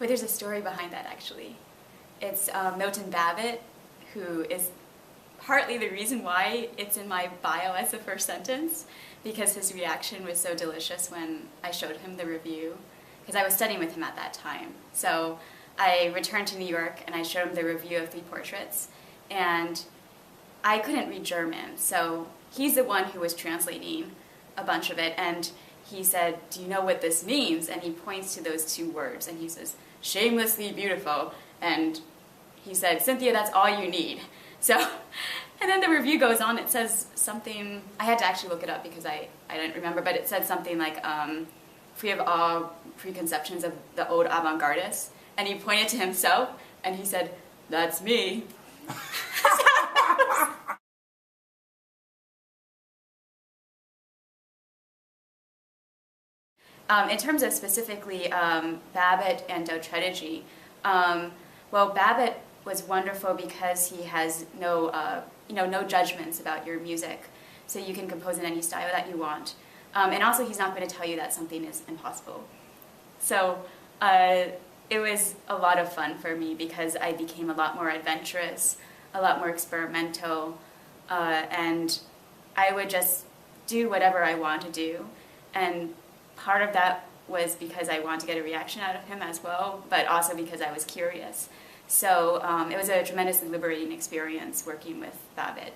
Well, there's a story behind that, actually. It's Milton Babbitt, who is partly the reason why it's in my bio as the first sentence, because his reaction was so delicious when I showed him the review, because I was studying with him at that time. So I returned to New York and I showed him the review of 3 portraits, and I couldn't read German, so he's the one who was translating a bunch of it, and he said, "Do you know what this means?" And he points to those 2 words, and he says, "Shamelessly beautiful," and he said, "Cynthia, that's all you need." So, and then the review goes on, it says something, I had to actually look it up because I didn't remember, but it said something like, free of all preconceptions of the old avant-gardists, and he pointed to himself, and he said, "That's me." In terms of specifically Babbitt and Dautredige, well, Babbitt was wonderful because he has no judgments about your music, so you can compose in any style that you want, and also he's not going to tell you that something is impossible. So it was a lot of fun for me because I became a lot more adventurous, a lot more experimental, and I would just do whatever I want to do, and part of that was because I wanted to get a reaction out of him as well, but also because I was curious. So it was a tremendously liberating experience working with Babbitt.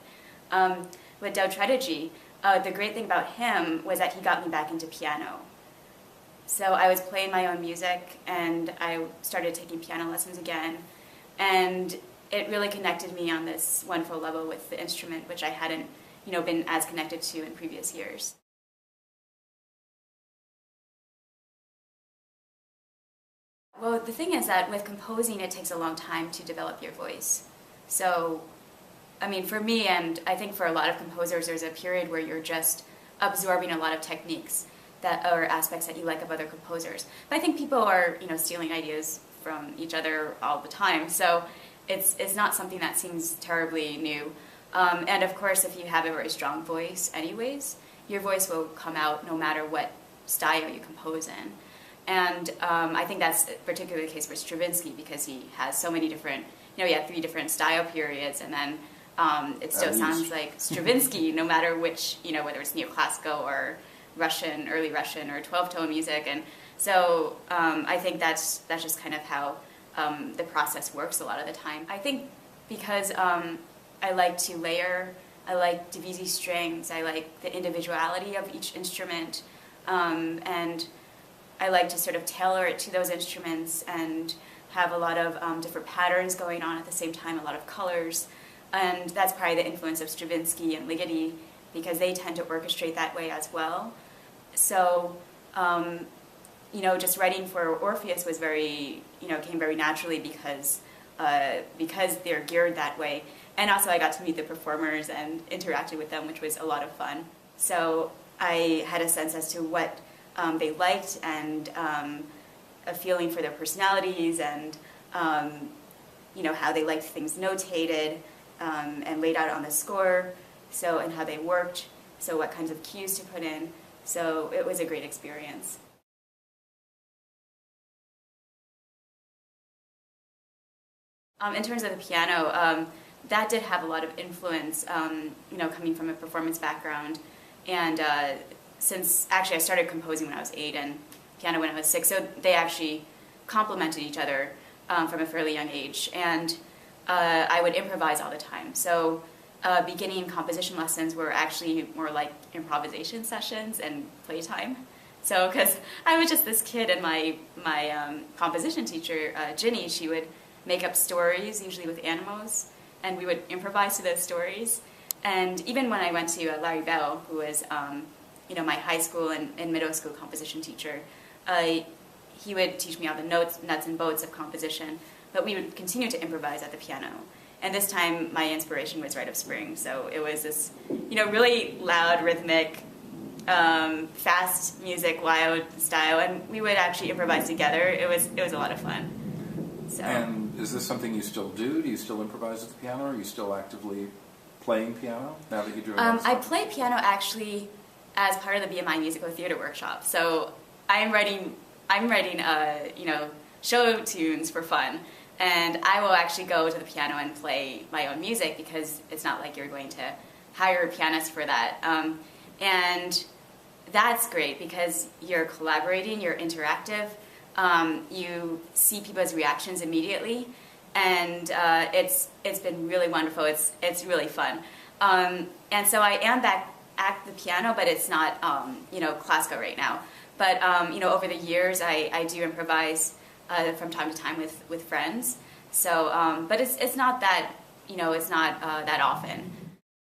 With Dautredige, the great thing about him was that he got me back into piano. So I was playing my own music, and I started taking piano lessons again, and it really connected me on this wonderful level with the instrument, which I hadn't been as connected to in previous years. Well, the thing is that with composing, it takes a long time to develop your voice. So, I mean, for me, and I think for a lot of composers, there's a period where you're just absorbing a lot of techniques that are aspects that you like of other composers. But I think people are, stealing ideas from each other all the time. So it's not something that seems terribly new. And of course, if you have a very strong voice anyways, your voice will come out no matter what style you compose in. And I think that's particularly the case for Stravinsky because he has so many different, he had 3 different style periods, and then it still sounds like Stravinsky no matter which, whether it's neoclassical or Russian, early Russian or 12-tone music. And so I think that's just kind of how the process works a lot of the time. I think because I like to layer, I like divisi strings, I like the individuality of each instrument, and I like to sort of tailor it to those instruments and have a lot of different patterns going on at the same time, a lot of colors. And that's probably the influence of Stravinsky and Ligeti because they tend to orchestrate that way as well. So, just writing for Orpheus was came very naturally because they're geared that way. And also I got to meet the performers and interacted with them, which was a lot of fun. So I had a sense as to what they liked and a feeling for their personalities and how they liked things notated and laid out on the score, and how they worked, so what kinds of cues to put in. So it was a great experience. In terms of the piano, that did have a lot of influence, coming from a performance background, and since actually I started composing when I was 8 and piano when I was 6, so they actually complemented each other from a fairly young age, and I would improvise all the time. So beginning composition lessons were actually more like improvisation sessions and playtime. So because I was just this kid, and my composition teacher, Ginny, she would make up stories, usually with animals, and we would improvise to those stories. And even when I went to Larry Bell, who was my high school and middle school composition teacher, he would teach me all the nuts and bolts of composition, but we would continue to improvise at the piano. And this time, my inspiration was Rite of Spring, so it was this, really loud, rhythmic, fast music, wild style, and we would actually improvise together. It was a lot of fun. So. And is this something you still do? Do you still improvise at the piano? Are you still actively playing piano now that you're doing I play piano actually as part of the BMI musical theater workshop. So I'm writing show tunes for fun. And I will actually go to the piano and play my own music because it's not like you're going to hire a pianist for that. And that's great because you're collaborating, you're interactive, you see people's reactions immediately, and it's been really wonderful. It's really fun. And so I am back at the piano, but it's not classical right now. But over the years, I do improvise from time to time with friends. So, but it's not that it's not that often.